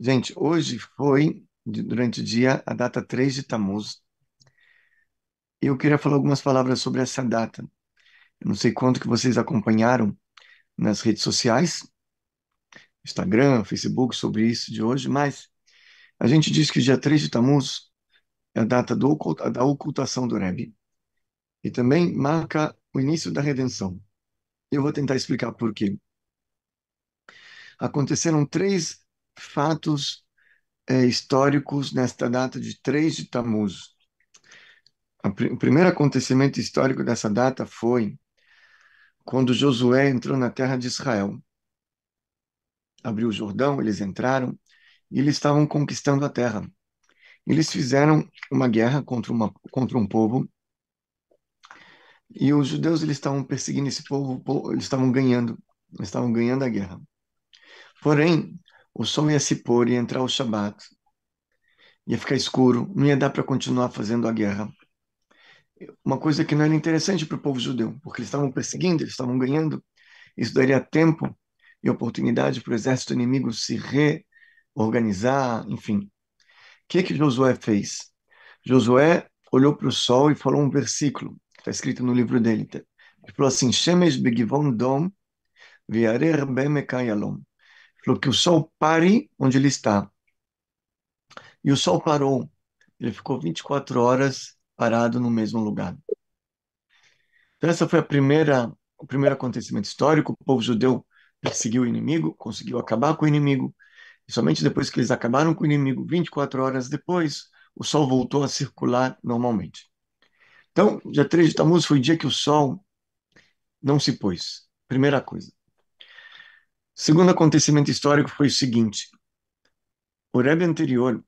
Gente, hoje foi, durante o dia, a data 3 de Tammuz. E eu queria falar algumas palavras sobre essa data. Eu não sei quanto que vocês acompanharam nas redes sociais, Instagram, Facebook, sobre isso de hoje, mas a gente diz que o dia 3 de Tammuz é a data da ocultação do Rebbe. E também marca o início da redenção. Eu vou tentar explicar por quê. Aconteceram três fatos históricos nesta data de 3 de Tammuz. O primeiro acontecimento histórico dessa data foi quando Josué entrou na terra de Israel. Abriu o Jordão, eles entraram e eles estavam conquistando a terra. Eles fizeram uma guerra contra um povo e os judeus eles estavam perseguindo esse povo, eles estavam ganhando a guerra. Porém, o sol ia se pôr e entrar o Shabat, ia ficar escuro, não ia dar para continuar fazendo a guerra. Uma coisa que não era interessante para o povo judeu, porque eles estavam perseguindo, eles estavam ganhando. Isso daria tempo e oportunidade para o exército inimigo se reorganizar, enfim. O que Josué fez? Josué olhou para o sol e falou um versículo, que está escrito no livro dele. Ele falou assim, Shemesh begivon dom viarer bemekai alom. Falou que o sol pare onde ele está. E o sol parou. Ele ficou 24 horas parado no mesmo lugar. Então, essa foi o primeiro acontecimento histórico. O povo judeu perseguiu o inimigo, conseguiu acabar com o inimigo. E somente depois que eles acabaram com o inimigo, 24 horas depois, o Sol voltou a circular normalmente. Então, dia 3 de Tammuz foi o dia que o Sol não se pôs. Primeira coisa. Segundo acontecimento histórico foi o seguinte: o Rebbe anterior,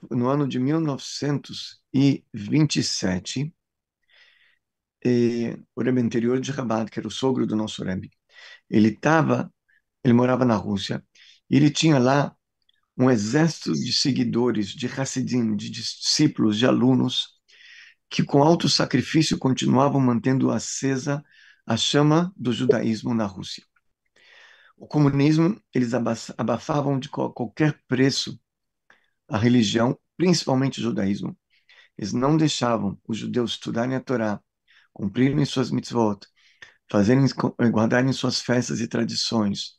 no ano de 1927, o Rebbe anterior de Rabat, que era o sogro do nosso Rebbe, ele morava na Rússia, e ele tinha lá um exército de seguidores, de Hassidim, de discípulos, de alunos, que com alto sacrifício continuavam mantendo acesa a chama do judaísmo na Rússia. O comunismo, eles abafavam de qualquer preço a religião, principalmente o judaísmo. Eles não deixavam os judeus estudarem a Torá, cumprirem suas mitzvot, guardarem suas festas e tradições,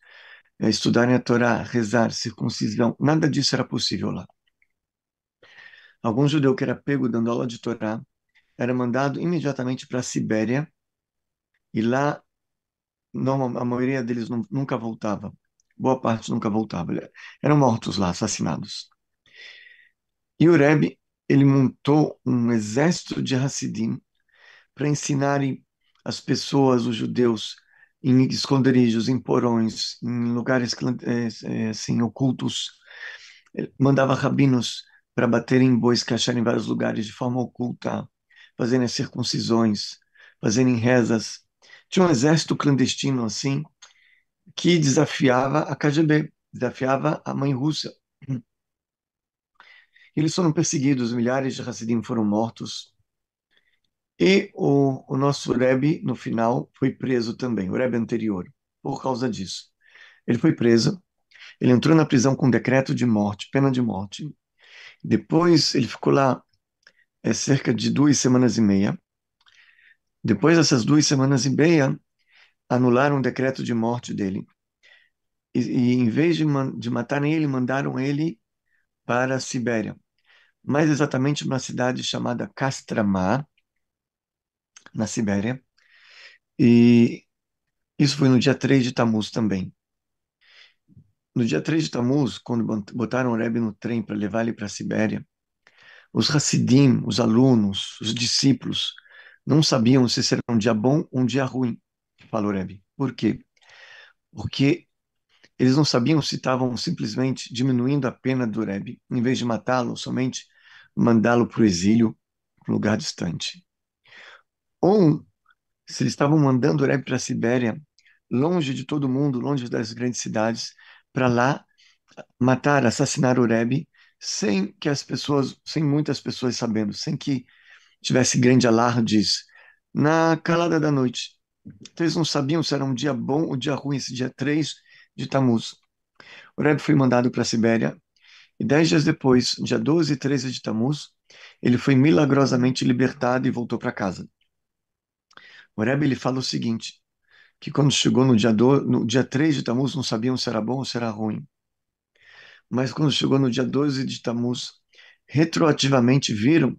estudarem a Torá, rezar, circuncisão, nada disso era possível lá. Algum judeu que era pego dando aula de Torá era mandado imediatamente para a Sibéria e lá a maioria deles nunca voltava. Boa parte nunca voltava. Eram mortos lá, assassinados. E o Rebbe, ele montou um exército de Hassidim para ensinarem as pessoas, os judeus, em esconderijos, em porões, em lugares assim, ocultos. Ele mandava rabinos para baterem em bois que acharam em vários lugares de forma oculta, fazerem as circuncisões, fazerem rezas. Tinha um exército clandestino assim, que desafiava a KGB, desafiava a mãe russa. Eles foram perseguidos, milhares de Hassidim foram mortos, e o nosso Rebbe, no final, foi preso também, o Rebbe anterior, por causa disso. Ele foi preso, ele entrou na prisão com decreto de morte, pena de morte. Depois ele ficou lá cerca de 2 semanas e meia. Depois dessas 2 semanas e meia, anularam o decreto de morte dele. E em vez de matarem ele, mandaram ele para a Sibéria, mais exatamente numa cidade chamada Kostromá, na Sibéria. E isso foi no dia 3 de Tammuz também. No dia 3 de Tammuz, quando botaram o Rebbe no trem para levar ele para a Sibéria, os Hassidim, os alunos, os discípulos, não sabiam se seria um dia bom ou um dia ruim, falou o Rebbe. Por quê? Porque eles não sabiam se estavam simplesmente diminuindo a pena do Rebbe, em vez de matá-lo, somente mandá-lo para o exílio, para um lugar distante. Ou se eles estavam mandando o Rebbe para a Sibéria, longe de todo mundo, longe das grandes cidades, para lá matar, assassinar o Rebbe, sem muitas pessoas sabendo, sem que tivesse grande alardes, na calada da noite. Então, eles não sabiam se era um dia bom ou dia ruim, esse dia 3 de Tammuz. O Rebbe foi mandado para a Sibéria e 10 dias depois, dia 12 e 13 de Tammuz, ele foi milagrosamente libertado e voltou para casa. O Rebbe ele fala o seguinte, que quando chegou no dia 3 de Tammuz não sabiam se era bom ou se era ruim. Mas quando chegou no dia 12 de Tammuz, retroativamente viram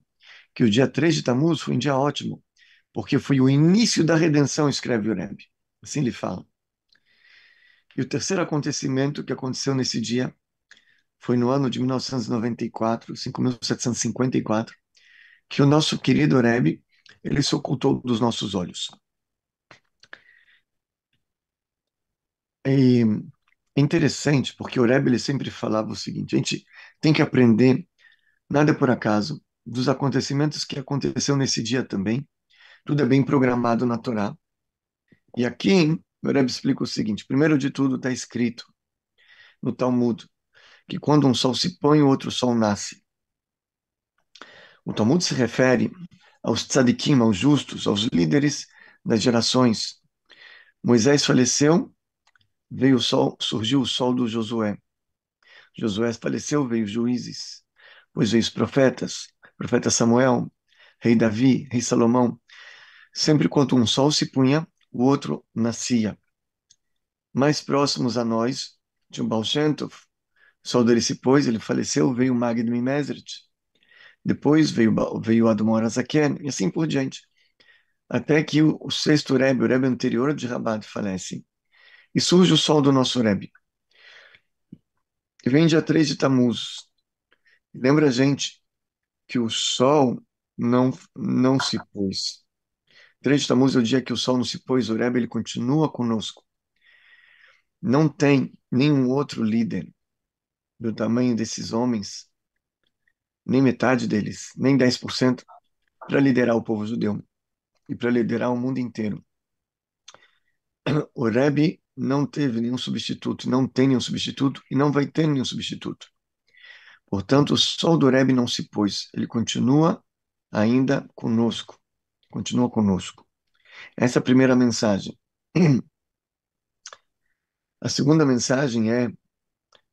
que o dia 3 de Tammuz foi um dia ótimo, porque foi o início da redenção, escreve o Rebbe. Assim ele fala. E o terceiro acontecimento que aconteceu nesse dia foi no ano de 1994, 5.754, que o nosso querido Rebbe, ele se ocultou dos nossos olhos. E é interessante, porque o Rebbe ele sempre falava o seguinte, a gente tem que aprender, nada é por acaso, dos acontecimentos que aconteceu nesse dia também, tudo é bem programado na Torá. E aqui, o Rebbe explica o seguinte, primeiro de tudo está escrito no Talmud, que quando um sol se põe, o outro sol nasce. O Talmud se refere aos tzadikim, aos justos, aos líderes das gerações. Moisés faleceu, veio o sol, surgiu o sol do Josué. Josué faleceu, veio juízes. Depois veio os profetas, profeta Samuel, rei Davi, rei Salomão. Sempre quando um sol se punha, o outro nascia. Mais próximos a nós, de um Baal Shem Tov, o sol dele se pôs, ele faleceu, veio Magid Mimezret. Depois veio Admor Azaken, e assim por diante. Até que o sexto Rebbe, o Rebbe anterior de Rabat, falece. E surge o sol do nosso Rebbe. E vem dia 3 de Tammuz. Lembra a gente que o sol não se pôs. 3 de Tammuz é o dia que o sol não se pôs, o Rebbe ele continua conosco. Não tem nenhum outro líder do tamanho desses homens, nem metade deles, nem 10%, para liderar o povo judeu e para liderar o mundo inteiro. O Rebbe não teve nenhum substituto, não tem nenhum substituto e não vai ter nenhum substituto. Portanto, o sol do Rebbe não se pôs, ele continua ainda conosco, continua conosco. Essa é a primeira mensagem. A segunda mensagem é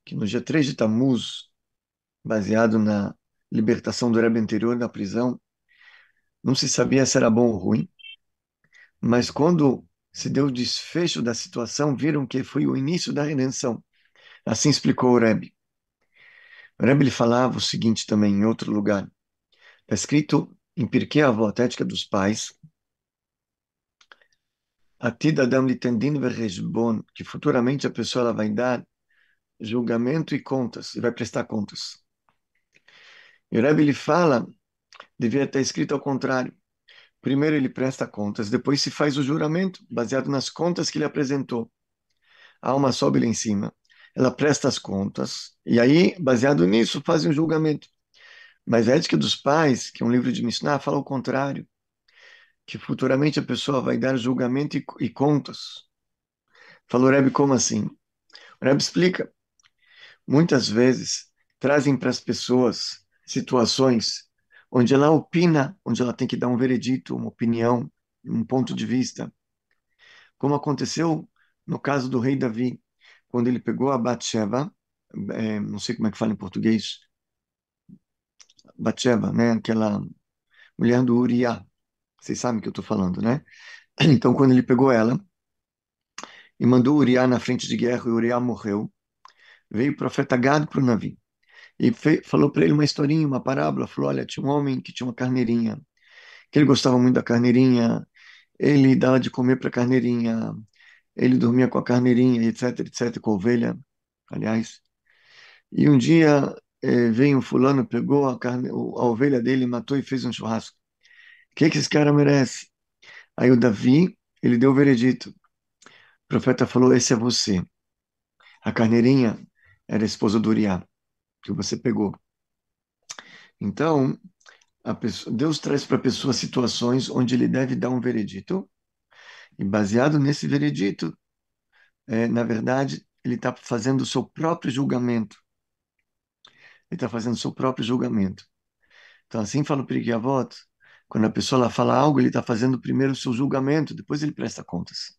que no dia 3 de Tammuz, baseado na libertação do Rebbe anterior da prisão, não se sabia se era bom ou ruim, mas quando se deu o desfecho da situação, viram que foi o início da redenção. Assim explicou o Rebbe. O Rebbe ele falava o seguinte também em outro lugar. Está escrito em Pirkei Avot, Ética dos Pais, Atid Adam litendin vereshbon, que futuramente a pessoa ela vai dar julgamento e contas, e vai prestar contas. E o Rebbe ele fala, devia estar escrito ao contrário. Primeiro ele presta contas, depois se faz o juramento, baseado nas contas que ele apresentou. A alma sobe lá em cima, ela presta as contas, e aí, baseado nisso, faz um julgamento. Mas a Ética dos Pais, que é um livro de Mishnah, fala o contrário, que futuramente a pessoa vai dar julgamento e contas. Falou o Rebbe, como assim? O Rebbe explica. Muitas vezes trazem para as pessoas situações onde ela opina, onde ela tem que dar um veredito, uma opinião, um ponto de vista, como aconteceu no caso do rei Davi, quando ele pegou a Batseba, não sei como é que fala em português, Batseba, né, aquela mulher do Uriá, vocês sabem o que eu estou falando, né? Então, quando ele pegou ela e mandou Uriá na frente de guerra e Uriá morreu, veio o profeta Gad para o Navi. E falou para ele uma historinha, uma parábola. Falou: olha, tinha um homem que tinha uma carneirinha, que ele gostava muito da carneirinha, ele dava de comer para a carneirinha, ele dormia com a carneirinha, etc, etc, com a ovelha, aliás. E um dia veio um fulano, pegou a ovelha dele, matou e fez um churrasco. O que esse cara merece? Aí o Davi, ele deu o veredito. O profeta falou: esse é você. A carneirinha era a esposa do Uriá, que você pegou. Então, Deus traz para a pessoa situações onde ele deve dar um veredito, e baseado nesse veredito, na verdade, ele está fazendo o seu próprio julgamento. Ele está fazendo o seu próprio julgamento. Então, assim fala o Pirkei Avot, quando a pessoa ela fala algo, ele está fazendo primeiro o seu julgamento, depois ele presta contas.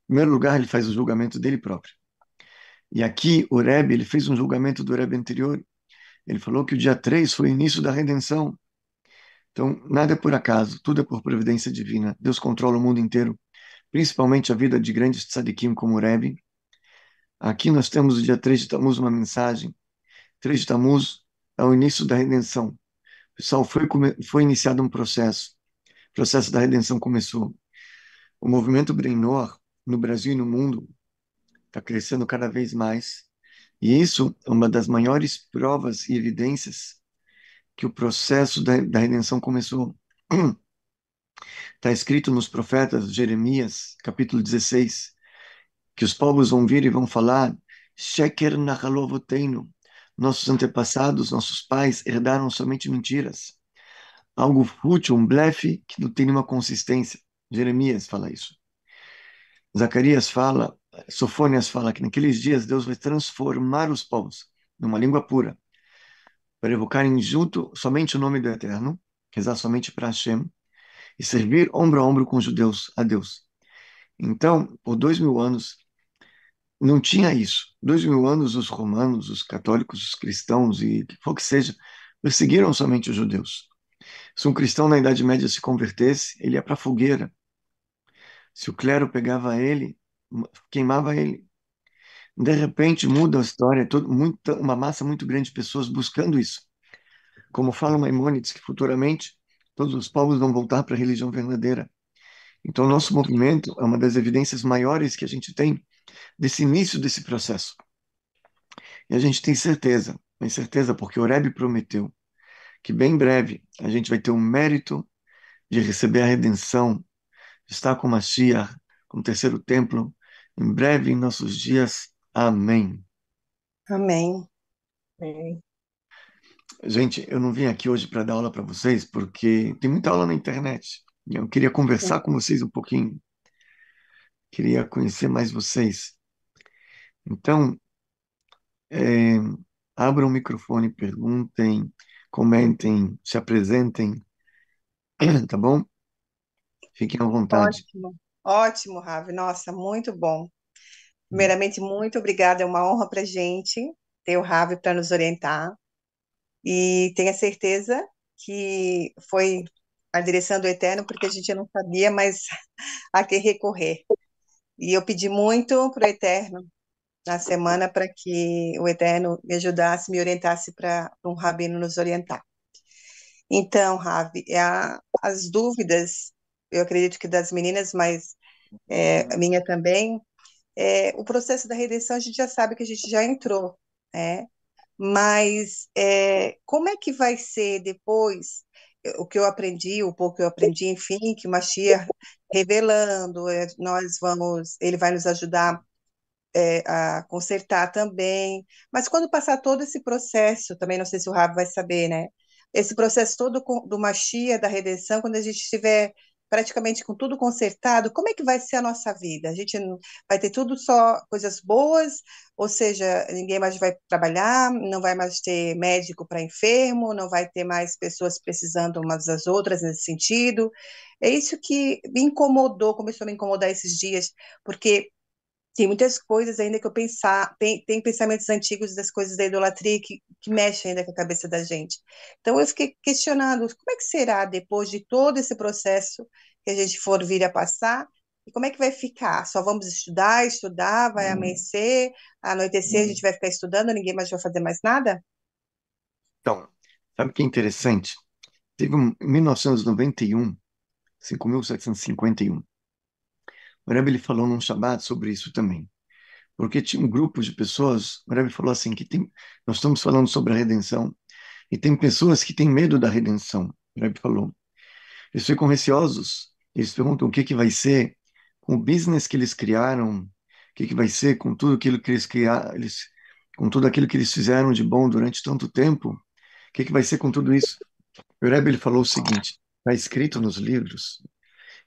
Em primeiro lugar, ele faz o julgamento dele próprio. E aqui o Rebbe, ele fez um julgamento do Rebbe anterior. Ele falou que o dia 3 foi o início da redenção. Então, nada é por acaso, tudo é por providência divina. Deus controla o mundo inteiro, principalmente a vida de grandes tzadikim como o Rebbe. Aqui nós temos o dia 3 de Tammuz, uma mensagem. 3 de Tammuz é o início da redenção. Pessoal, foi iniciado um processo. O processo da redenção começou. O movimento Bnei Noach, no Brasil e no mundo, está crescendo cada vez mais. E isso é uma das maiores provas e evidências que o processo da redenção começou. Está escrito nos profetas Jeremias, capítulo 16, que os povos vão vir e vão falar: Sheker nachalovoteinu. Nossos antepassados, nossos pais herdaram somente mentiras. Algo fútil, um blefe que não tem nenhuma consistência. Jeremias fala isso. Zacarias fala, Sofônias fala que naqueles dias Deus vai transformar os povos numa língua pura, para evocarem junto somente o nome do Eterno, rezar somente para Hashem, e servir ombro a ombro com os judeus a Deus. Então, por 2000 anos, não tinha isso. 2000 anos, os romanos, os católicos, os cristãos e o que for que seja, perseguiram somente os judeus. Se um cristão na Idade Média se convertesse, ele ia para a fogueira. Se o clero pegava ele, queimava ele. De repente muda a história, uma massa muito grande de pessoas buscando isso. Como fala Maimônides, que futuramente todos os povos vão voltar para a religião verdadeira. Então, nosso movimento é uma das evidências maiores que a gente tem desse início desse processo. E a gente tem certeza porque o Rebbe prometeu que bem breve a gente vai ter o mérito de receber a redenção, de estar com Mashiach, com o terceiro templo, em breve em nossos dias. Amém. Amém. É. Gente, eu não vim aqui hoje para dar aula para vocês, porque tem muita aula na internet. E eu queria conversar com vocês um pouquinho, queria conhecer mais vocês. Então, é, abram o microfone, perguntem, comentem, se apresentem, tá bom? Fiquem à vontade. Ótimo, ótimo, Ravi. Nossa, muito bom. Primeiramente, muito obrigada. É uma honra para a gente ter o Ravi para nos orientar. E tenha certeza que foi a direção do Eterno, porque a gente não sabia, mas a quem recorrer. E eu pedi muito para o Eterno na semana para que o Eterno me ajudasse, me orientasse para um rabino nos orientar. Então, Ravi, as dúvidas, eu acredito que das meninas, mas a minha também, o processo da redenção a gente já sabe que a gente já entrou, né? Mas como é que vai ser depois o que eu aprendi, o pouco que eu aprendi, enfim, que o Mashiach revelando, ele vai nos ajudar a consertar também. Mas quando passar todo esse processo, também não sei se o Rabi vai saber, né? Esse processo todo do Mashiach, da redenção, quando a gente estiver praticamente com tudo consertado, como é que vai ser a nossa vida? A gente vai ter tudo só coisas boas, ou seja, ninguém mais vai trabalhar, não vai mais ter médico para enfermo, não vai ter mais pessoas precisando umas das outras nesse sentido. É isso que me incomodou, começou a me incomodar esses dias, porque tem muitas coisas ainda que eu pensar, tem pensamentos antigos das coisas da idolatria que mexem ainda com a cabeça da gente. Então eu fiquei questionando como é que será depois de todo esse processo que a gente for vir a passar, e como é que vai ficar? Só vamos estudar, estudar, vai amanhecer, anoitecer, a gente vai ficar estudando, ninguém mais vai fazer mais nada? Então, sabe o que é interessante? Teve em 1991, 5.751, o Rebbe ele falou num Shabbat sobre isso também. Porque tinha um grupo de pessoas, o Rebbe falou assim, nós estamos falando sobre a redenção, e tem pessoas que têm medo da redenção. O Rebbe falou. Eles ficam receosos, eles perguntam o que que vai ser com o business que eles criaram, o que que vai ser com tudo aquilo que eles criaram, com tudo aquilo que eles fizeram de bom durante tanto tempo, o que que vai ser com tudo isso? O Rebbe ele falou o seguinte, está escrito nos livros,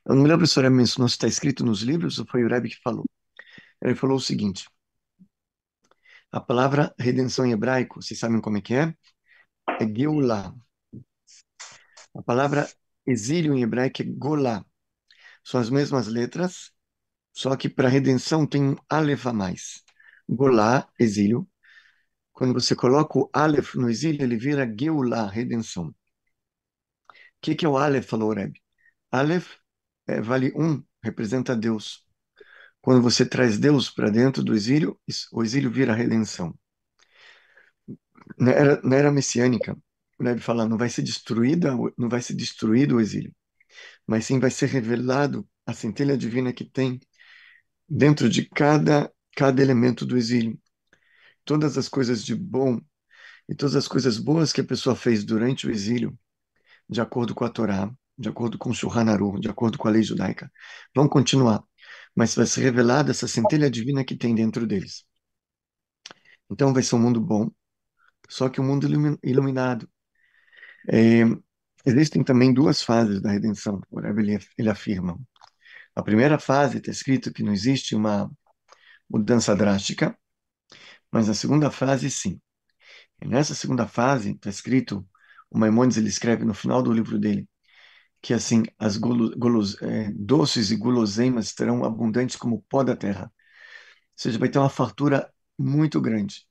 eu não me lembro se o Rebbe mencionou se está escrito nos livros ou foi o Rebbe que falou. Ele falou o seguinte, a palavra redenção em hebraico, vocês sabem como é que é? É Geulah. A palavra exílio em hebraico é Golá. São as mesmas letras, só que para redenção tem um aleph a mais. Golá, exílio. Quando você coloca o Aleph no exílio, ele vira Geulah, redenção. O que é o Aleph, falou o Rebbe? Aleph vale um, representa Deus. Quando você traz Deus para dentro do exílio, o exílio vira redenção. Na era messiânica, o Rebbe fala, não vai ser destruída, não vai ser destruído o exílio, mas sim vai ser revelado a centelha divina que tem dentro de cada elemento do exílio. Todas as coisas de bom e todas as coisas boas que a pessoa fez durante o exílio, de acordo com a Torá, de acordo com o Shulchan Aruch, de acordo com a lei judaica, vão continuar, mas vai ser revelada essa centelha divina que tem dentro deles. Então vai ser um mundo bom, só que um mundo iluminado. É, existem também duas fases da redenção, o Rebbe, ele afirma. A primeira fase está escrito que não existe uma mudança drástica, mas a segunda fase, sim. E nessa segunda fase, está escrito, o Maimonides ele escreve no final do livro dele, que assim, as doces e guloseimas estarão abundantes como o pó da terra. Ou seja, vai ter uma fartura muito grande,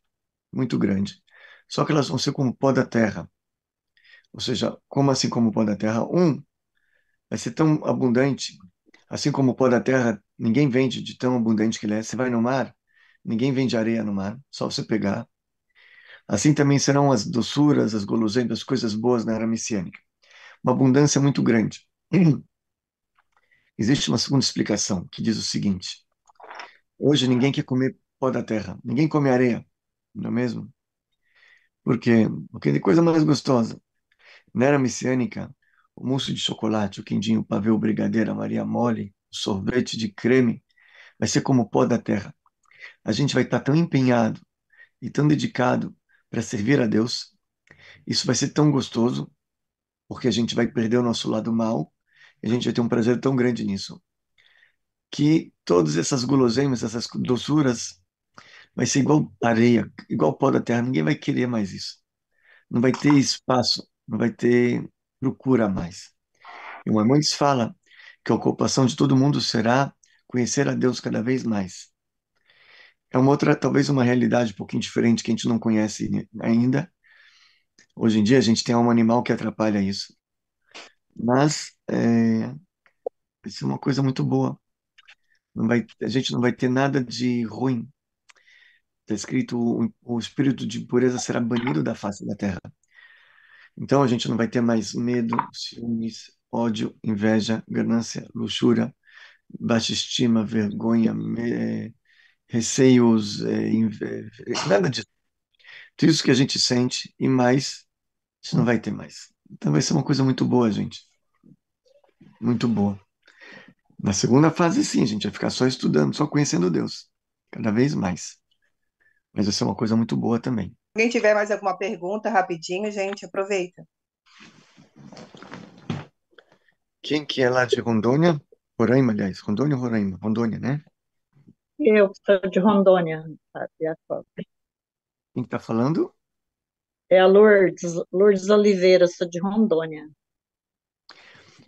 muito grande. Só que elas vão ser como o pó da terra. Ou seja, como assim como o pó da terra? Vai ser tão abundante, assim como o pó da terra, ninguém vende de tão abundante que ele é. Você vai no mar, ninguém vende areia no mar, só você pegar. Assim também serão as doçuras, as guloseimas, as coisas boas na era messiânica. Uma abundância muito grande. Existe uma segunda explicação que diz o seguinte: hoje ninguém quer comer pó da terra, ninguém come areia, não é mesmo? Por quê? Porque tem coisa mais gostosa. Na era messiânica, o mousse de chocolate, o quindim, o pavê, o brigadeiro, a Maria mole, o sorvete de creme, vai ser como o pó da terra. A gente vai estar tão empenhado e tão dedicado para servir a Deus, isso vai ser tão gostoso, porque a gente vai perder o nosso lado mal, e a gente vai ter um prazer tão grande nisso, que todas essas guloseimas, essas doçuras, vai ser igual areia, igual pó da terra, ninguém vai querer mais isso. Não vai ter espaço, não vai ter procura mais. E o Maimonides fala que a ocupação de todo mundo será conhecer a Deus cada vez mais. É uma outra, talvez uma realidade um pouquinho diferente que a gente não conhece ainda. Hoje em dia a gente tem um animal que atrapalha isso. Mas vai ser uma coisa muito boa. A gente não vai ter nada de ruim. Está escrito, o espírito de impureza será banido da face da terra. Então a gente não vai ter mais medo, ciúmes, ódio, inveja, ganância, luxúria, baixa estima, vergonha, receios, nada disso. Tudo isso que a gente sente e mais, isso não vai ter mais. Então vai ser uma coisa muito boa, gente. Muito boa. Na segunda fase, sim, a gente vai ficar só estudando, só conhecendo Deus. Cada vez mais. Mas vai ser uma coisa muito boa também. Alguém tiver mais alguma pergunta, rapidinho, gente, aproveita. Quem que é lá de Rondônia? Roraima, aliás. Rondônia ou Roraima? Rondônia, né? Eu sou de Rondônia, sabe? Quem que tá falando? É a Lourdes, Lourdes Oliveira, eu sou de Rondônia.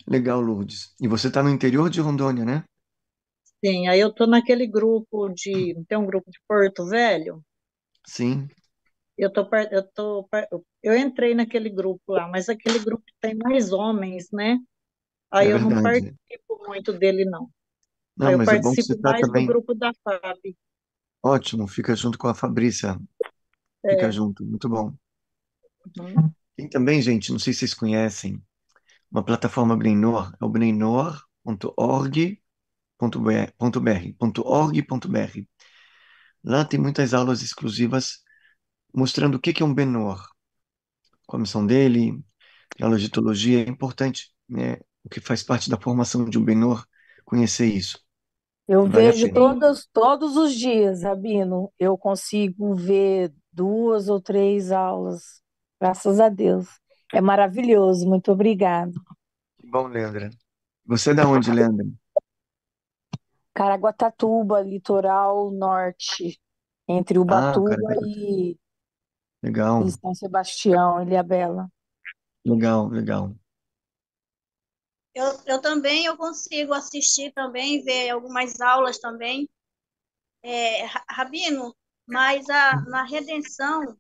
Legal, Lourdes. E você está no interior de Rondônia, né? Sim, aí eu tô naquele grupo tem um grupo de Porto Velho, Sim, eu entrei naquele grupo lá, mas aquele grupo tem mais homens, né? Aí é eu não verdade. participo muito dele, não. Não, Aí eu mas é bom que você participo está mais do também. grupo da FAB. Ótimo, fica junto com a Fabrícia. Fica É, junto, muito bom. uhum. Tem também, gente, não sei se vocês conhecem, uma plataforma Brainor, é o brainor.org.br. Lá tem muitas aulas exclusivas mostrando o que que é um Benor, qual a missão dele, tem aulas de teologia, é importante, né? O que faz parte da formação de um Benor, conhecer isso, Eu vale a vejo pena. todos os dias, Rabino. Eu consigo ver 2 ou 3 aulas. Graças a Deus. É maravilhoso. Muito obrigada. Que bom, Leandra. Você é da onde, Leandra? Caraguatatuba, litoral norte, entre Ah, cara, Ubatuba e legal, São Sebastião, Ilhabela. legal, legal. Eu também eu consigo assistir também, ver algumas aulas também. Rabino, mas na redenção,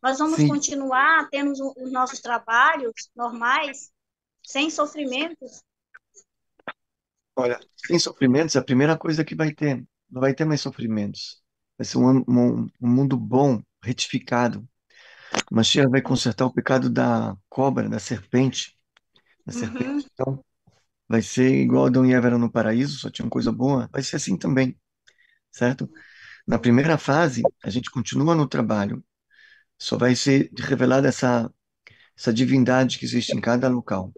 nós vamos Sim, continuar tendo os nossos trabalhos normais, sem sofrimentos. olha, sem sofrimentos é a primeira coisa que vai ter. Não vai ter mais sofrimentos. Vai ser um mundo bom, retificado. O Mashiach vai consertar o pecado da cobra, da serpente. Da Uhum. serpente. Então, vai ser igual Adão e Eva eram no paraíso, só tinham coisa boa. Vai ser assim também, certo? Na primeira fase, a gente continua no trabalho. Só vai ser revelada essa divindade que existe em cada local.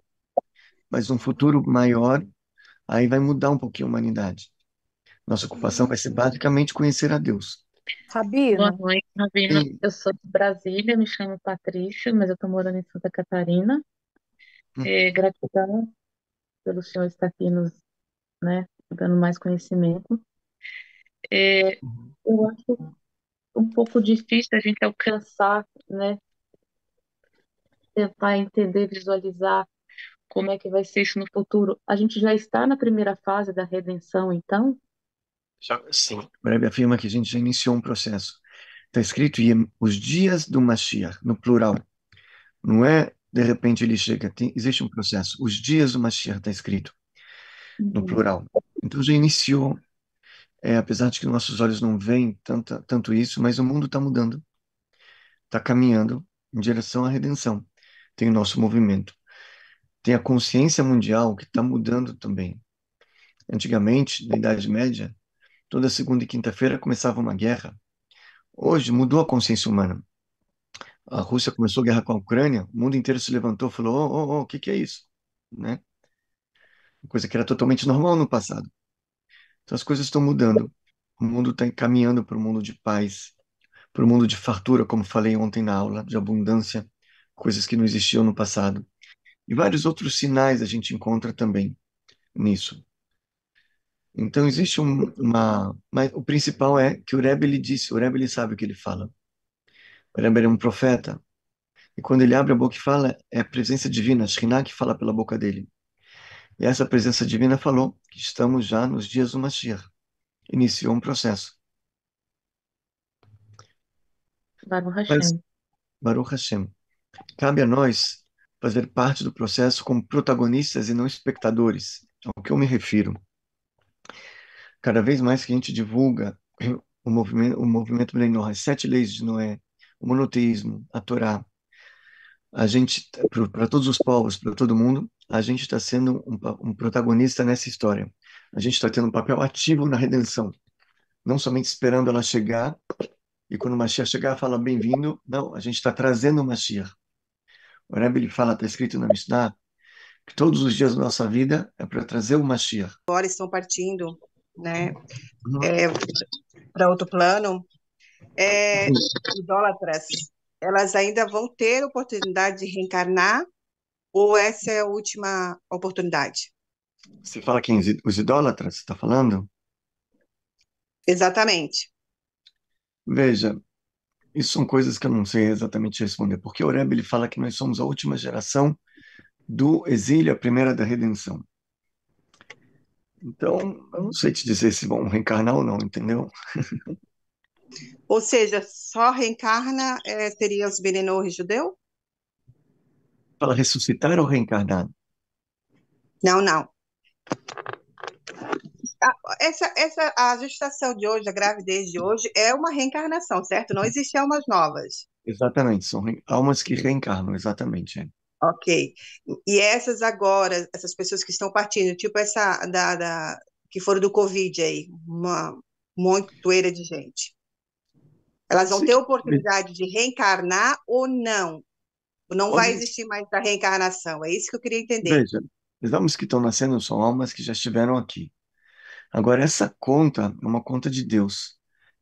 Mas um futuro maior, aí vai mudar um pouquinho a humanidade. Nossa ocupação vai ser basicamente conhecer a Deus. Boa Rabino, noite, Ravina. E, Eu sou de Brasília, me chamo Patrícia, mas eu estou morando em Santa Catarina. Gratidão pelo senhor estar aqui nos, né, dando mais conhecimento. É, eu acho um pouco difícil a gente alcançar, né, tentar entender, visualizar como é que vai ser isso no futuro. A gente já está na primeira fase da redenção, então? sim, o Rebbe afirma que a gente já iniciou um processo. Está escrito os dias do Mashiach, no plural. Não é, de repente, ele chega. Existe um processo. Os dias do Mashiach está escrito, no Uhum. plural. Então já iniciou, apesar de que nossos olhos não veem tanto isso, mas o mundo está mudando. Está caminhando em direção à redenção. Tem o nosso movimento. Tem a consciência mundial que está mudando também. Antigamente, na Idade Média, toda segunda e quinta-feira começava uma guerra. Hoje mudou a consciência humana. A Rússia começou a guerra com a Ucrânia, o mundo inteiro se levantou e falou: o que que é isso? Né? Coisa que era totalmente normal no passado. Então as coisas estão mudando. O mundo está caminhando para um mundo de paz, para um mundo de fartura, como falei ontem na aula, de abundância, coisas que não existiam no passado. E vários outros sinais a gente encontra também nisso. Então existe mas o principal é que o Rebbe ele disse, o Rebbe ele sabe o que ele fala. O Rebbe é um profeta, e quando ele abre a boca e fala, é a presença divina, a Shekhinah que fala pela boca dele. E essa presença divina falou que estamos já nos dias do Mashiach. Iniciou um processo. Baruch Mas, Hashem. Baruch Hashem, cabe a nós fazer parte do processo como protagonistas e não espectadores. Ao que eu me refiro? Cada vez mais que a gente divulga o movimento Bnei as 7 leis de Noé, o monoteísmo, a Torá, a gente, para todos os povos, para todo mundo, a gente está sendo um protagonista nessa história. A gente está tendo um papel ativo na redenção, não somente esperando ela chegar, e quando o Mashiach chegar, fala bem-vindo. Não, a gente está trazendo o Mashiach. O Rebbe ele fala, está escrito na Mishnah, que todos os dias da nossa vida é para trazer o Mashiach. Agora estão partindo, né, Uhum. para outro plano, Sim. idólatras, elas ainda vão ter oportunidade de reencarnar ou essa é a última oportunidade? Você fala quem? Os idólatras, você está falando? Exatamente. Veja, isso são coisas que eu não sei exatamente responder, porque o Rebbe ele fala que nós somos a última geração do exílio, a primeira da redenção. Então, eu não sei te dizer se vão reencarnar ou não, entendeu? Ou seja, só reencarna teria os Benenor judeu? Fala ressuscitar ou reencarnar? Não, não. A gestação de hoje, a gravidez de hoje, é uma reencarnação, certo? Não existem almas novas. Exatamente, são almas que reencarnam, exatamente. Ok. E essas agora, essas pessoas que estão partindo, tipo essa que foram do Covid aí, uma montoeira de gente. Elas Pode vão ser ter que, oportunidade de reencarnar ou não? Não vai podem, existir mais a reencarnação. É isso que eu queria entender. veja, as almas que estão nascendo são almas que já estiveram aqui. Agora, essa conta é uma conta de Deus.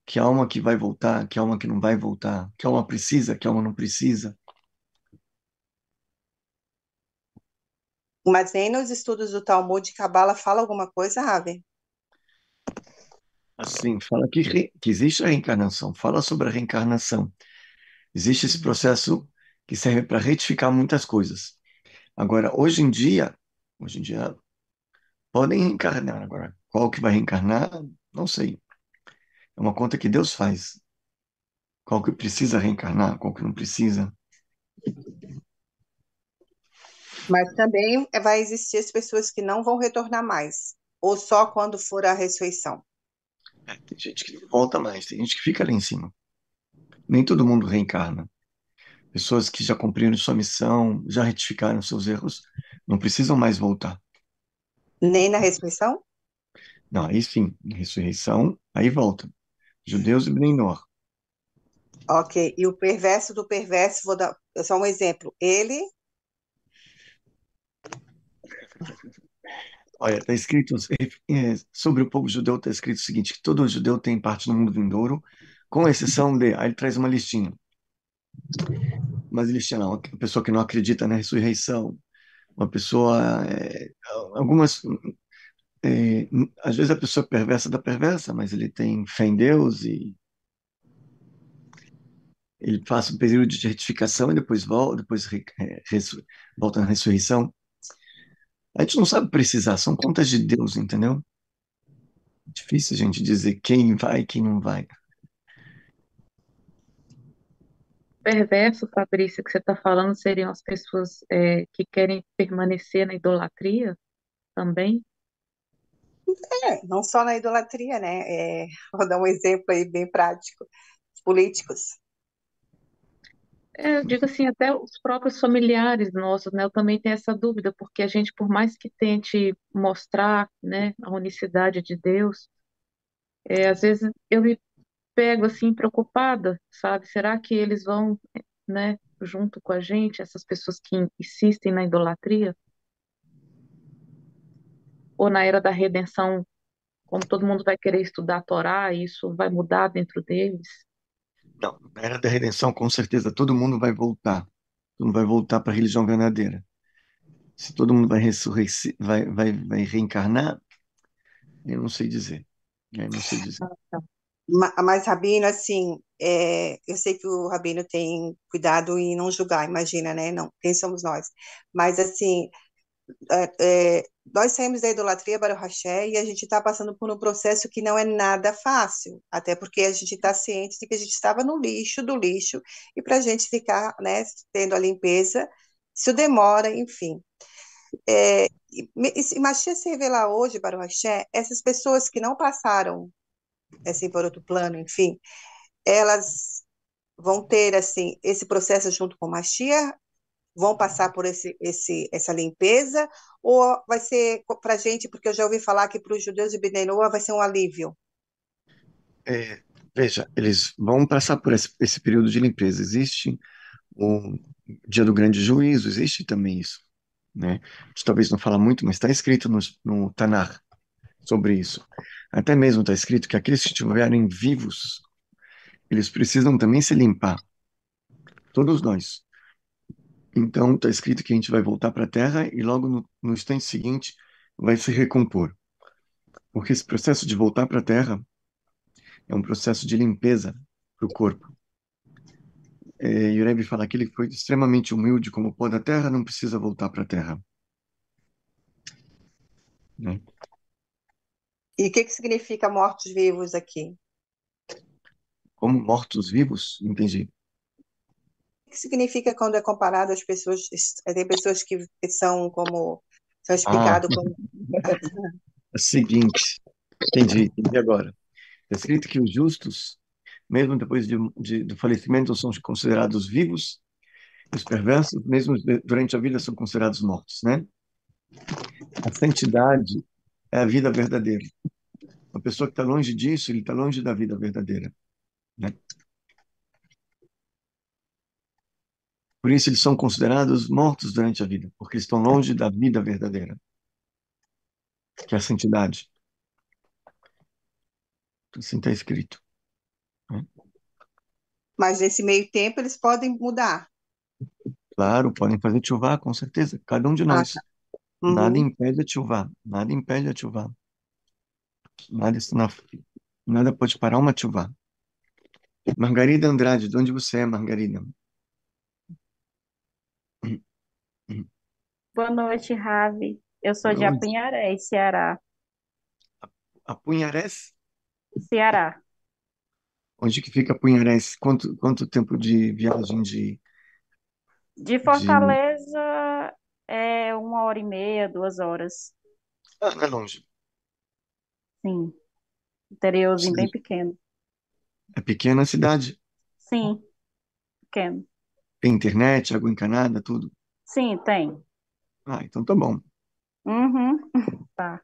Que alma que vai voltar, que alma que não vai voltar, que alma precisa, que alma não precisa. Mas nem nos estudos do Talmud de Cabala fala alguma coisa, Raven? Assim, fala que existe a reencarnação, fala sobre a reencarnação. Existe esse processo que serve para retificar muitas coisas. Agora, hoje em dia, podem reencarnar. Agora, qual que vai reencarnar? Não sei. É uma conta que Deus faz. Qual que precisa reencarnar, qual que não precisa. Mas também vai existir as pessoas que não vão retornar mais, ou só quando for a ressurreição. Tem gente que não volta mais, tem gente que fica ali em cima. Nem todo mundo reencarna. Pessoas que já cumpriram sua missão, já retificaram seus erros, não precisam mais voltar. Nem na ressurreição? Não, aí sim, ressurreição, aí volta. Judeus e Bnei Noach. Ok. E o perverso do perverso, vou dar só um exemplo. Ele, Olha, está escrito sobre o povo judeu, está escrito o seguinte, que todo judeu tem parte no mundo vindouro, com exceção de, aí ele traz uma listinha, mas listinha não, a pessoa que não acredita na ressurreição, uma pessoa, algumas, às vezes a pessoa é perversa da perversa, mas ele tem fé em Deus e ele passa um período de retificação e depois volta, volta na ressurreição. A gente não sabe precisar, são contas de Deus, entendeu? Difícil a gente dizer quem vai e quem não vai. Perverso, Fabrício, que você está falando seriam as pessoas que querem permanecer na idolatria também? não só na idolatria, né? Vou dar um exemplo aí bem prático. Os políticos. Eu digo assim, até os próprios familiares nossos, né? Eu também tenho essa dúvida, porque a gente, por mais que tente mostrar, né, a unicidade de Deus, às vezes eu me pego assim preocupada, sabe? Será que eles vão, né, junto com a gente, essas pessoas que insistem na idolatria? Ou na era da redenção, como todo mundo vai querer estudar a Torá, isso vai mudar dentro deles? Não, na era da redenção, com certeza, todo mundo vai voltar. Todo mundo vai voltar para a religião verdadeira. Se todo mundo vai reencarnar, eu não sei dizer. Eu não sei dizer. Mas, Rabino, assim, eu sei que o Rabino tem cuidado em não julgar, imagina, né? Não, quem somos nós? Mas, assim, nós saímos da idolatria para o Haché e a gente está passando por um processo que não é nada fácil, até porque a gente está ciente de que a gente estava no lixo do lixo, e para a gente ficar, né, tendo a limpeza, isso demora, enfim. E Mashiach se revelar hoje para o Haché, essas pessoas que não passaram, assim, por outro plano, enfim, elas vão ter, assim, esse processo junto com o Mashiach, vão passar por essa limpeza, ou vai ser para a gente, porque eu já ouvi falar que para os judeus de Bnei Noach vai ser um alívio. É, veja, eles vão passar por esse período de limpeza. Existe o dia do grande juízo, existe também isso, né? A gente talvez não fala muito, mas está escrito no Tanakh sobre isso. Até mesmo está escrito que aqueles que estiverem vivos, eles precisam também se limpar, todos nós. Então está escrito que a gente vai voltar para a Terra e logo no instante seguinte vai se recompor. Porque esse processo de voltar para a Terra é um processo de limpeza para o corpo. E o Rebbe fala que ele foi extremamente humilde como o pó da terra, não precisa voltar para a terra, né? E o que significa mortos-vivos aqui? Como mortos-vivos, entendi. O que significa quando é comparado às pessoas, tem pessoas que são como, são Ah, explicadas como, é o seguinte, entendi agora. Está escrito que os justos, mesmo depois do falecimento, são considerados vivos, e os perversos, mesmo durante a vida, são considerados mortos, né? A santidade é a vida verdadeira. Uma pessoa que está longe disso, ele está longe da vida verdadeira, né? Por isso eles são considerados mortos durante a vida, porque eles estão longe da vida verdadeira, que é a santidade. Assim está escrito, né? mas nesse meio tempo eles podem mudar. Claro, podem fazer chuva, com certeza, cada um de Ah, tá. nós. Nada Uhum. impede a chuva, nada impede a chuva. Nada, nada pode parar uma chuva. Margarida Andrade, de onde você é, Margarida? Boa noite, Ravi. Eu sou De de onde? Apinharés, Ceará. Apunharés? Ceará. Onde que fica Punharense? Quanto tempo de viagem De de... Fortaleza é 1h30, 2 horas. Ah, não é longe. Sim, interiorzinho bem Cidade- pequeno. É pequena a cidade. Sim, pequeno. Tem internet, água encanada, tudo. Sim, tem. Ah, então tá bom. Uhum, tá.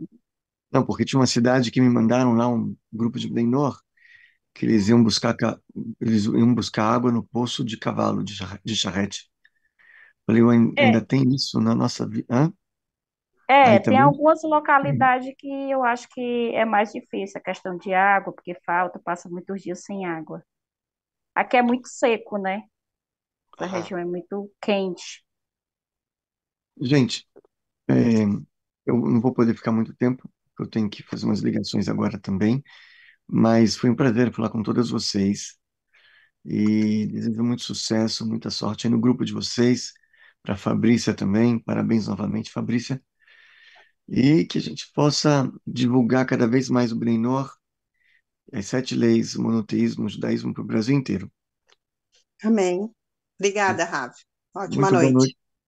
Não, porque tinha uma cidade que me mandaram lá, um grupo de Benor, que eles iam buscar água no poço de cavalo, de charrete. Falei, É, ainda tem isso na nossa vida? Hã? é, Aí tem também? algumas localidades que eu acho que é mais difícil a questão de água, porque falta, passa muitos dias sem água. Aqui é muito seco, né? Essa Ah, região é muito quente. gente, é, eu não vou poder ficar muito tempo, porque eu tenho que fazer umas ligações agora também, mas foi um prazer falar com todas vocês e desejo muito sucesso, muita sorte aí no grupo de vocês, para a Fabrícia também, parabéns novamente, Fabrícia, e que a gente possa divulgar cada vez mais o Benhor, as 7 leis, o monoteísmo, o judaísmo para o Brasil inteiro. Amém. Obrigada, Ravi. Ótima Muito boa noite. noite.